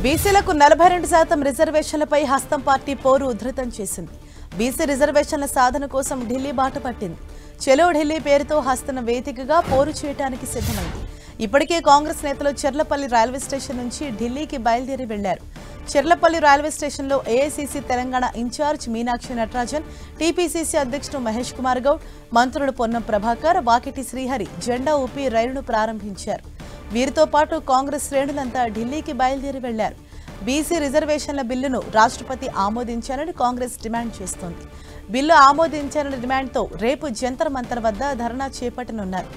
బీసీలకు 42% రిజర్వేషన్లపై హస్తం పార్టీ పోరు ఉధృతం చేసింది. బీసీ రిజర్వేషన్ల సాధన కోసం ఢిల్లీ బాట పట్టింది. చలో ఢిల్లీ పేరుతో హస్తం వేదికగా పోరు చేయడానికి సిద్ధమైంది. ఇప్పటికే కాంగ్రెస్ నేతలు చెర్లపల్లి రైల్వే స్టేషన్ నుంచి ఢిల్లీకి బయలుదేరి వెళ్లారు. చెర్లపల్లి రైల్వే స్టేషన్లో AICC Telangana incharge Meenakshi Natarajan, TPCC అధ్యక్షుడు మహేష్ కుమార్ గౌడ్, మంత్రులు పొన్నం ప్రభాకర్, వాకిటి శ్రీహరి జెండా ఊపి రైలును ప్రారంభించారు. వీరితో పాటు కాంగ్రెస్ శ్రేణులంతా ఢిల్లీకి బయలుదేరి వెళ్లారు. బీసీ రిజర్వేషన్ల బిల్లును రాష్ట్రపతి ఆమోదించాలని కాంగ్రెస్ డిమాండ్ చేస్తోంది. బిల్లు ఆమోదించాలనే డిమాండ్తో రేపు జంతర్ మంతర్ వద్ద ధర్నా చేపట్టనున్నారు.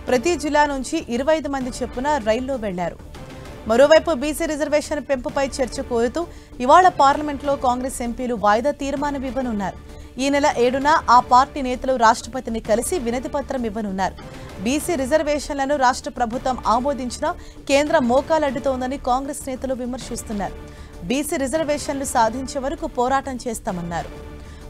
ప్రతి జిల్లా నుంచి 25 మంది చొప్పున రైల్లో వెళ్లారు. మరోవైపు బీసీ రిజర్వేషన్ పెంపుపై చర్చ కోరుతూ ఇవాళ పార్లమెంట్లో కాంగ్రెస్ ఎంపీలు వాయిదా తీర్మానం ఇవ్వనున్నారు. ఈ నెల 7న ఆ పార్టీ నేతలు రాష్ట్రపతిని కలిసి వినతిపత్రం ఇవ్వనున్నారు. బీసీ రిజర్వేషన్లను రాష్ట్ర ప్రభుత్వం ఆమోదించినా కేంద్రం మోకాలడ్డుతోందని కాంగ్రెస్ నేతలు విమర్శిస్తున్నారు. బీసీ రిజర్వేషన్లు సాధించే వరకు పోరాటం చేస్తామన్నారు.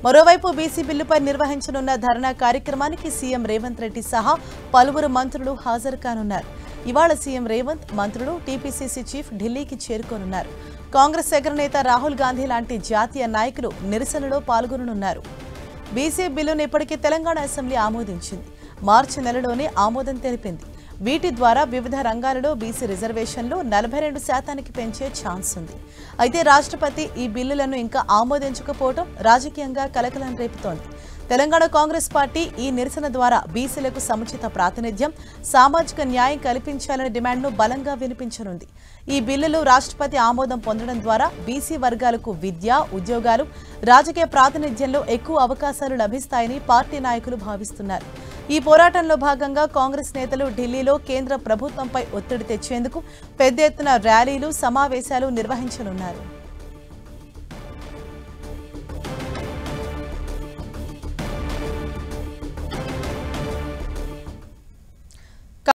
మరోవైపు బీసీ బిల్లుపై నిర్వహించనున్న ధర్నా కార్యక్రమానికి సీఎం రేవంత్ రెడ్డి సహా పలువురు మంత్రులు హాజరు కానున్నారు. ఇవాళ సీఎం రేవంత్, మంత్రులు, టీపీసీసీ చీఫ్ ఢిల్లీకి చేరుకోనున్నారు. కాంగ్రెస్ అగ్రనేత రాహుల్ గాంధీ లాంటి జాతీయ నాయకులు నిరసనలో పాల్గొననున్నారు. బీసీ బిల్లును ఇప్పటికే తెలంగాణ అసెంబ్లీ ఆమోదించింది. మార్చి నెలలోనే ఆమోదం తెలిపింది. వీటి ద్వారా వివిధ రంగాలలో బీసీ రిజర్వేషన్లు 42% పెంచే ఛాన్స్ ఉంది. అయితే రాష్ట్రపతి ఈ బిల్లులను ఇంకా ఆమోదించకపోవడం రాజకీయంగా కలకలం రేపుతోంది. తెలంగాణ కాంగ్రెస్ పార్టీ ఈ నిరసన ద్వారా బీసీలకు సముచిత ప్రాతినిధ్యం, సామాజిక న్యాయం కల్పించాలనే డిమాండ్ను బలంగా వినిపించనుంది. ఈ బిల్లులు రాష్ట్రపతి ఆమోదం పొందడం ద్వారా బీసీ వర్గాలకు విద్య, ఉద్యోగాలు, రాజకీయ ప్రాతినిధ్యంలో ఎక్కువ అవకాశాలు లభిస్తాయని పార్టీ నాయకులు భావిస్తున్నారు. ఈ పోరాటంలో భాగంగా కాంగ్రెస్ నేతలు ఢిల్లీలో కేంద్ర ప్రభుత్వంపై ఒత్తిడి తెచ్చేందుకు పెద్ద ఎత్తున ర్యాలీలు, సమావేశాలు నిర్వహించనున్నారు.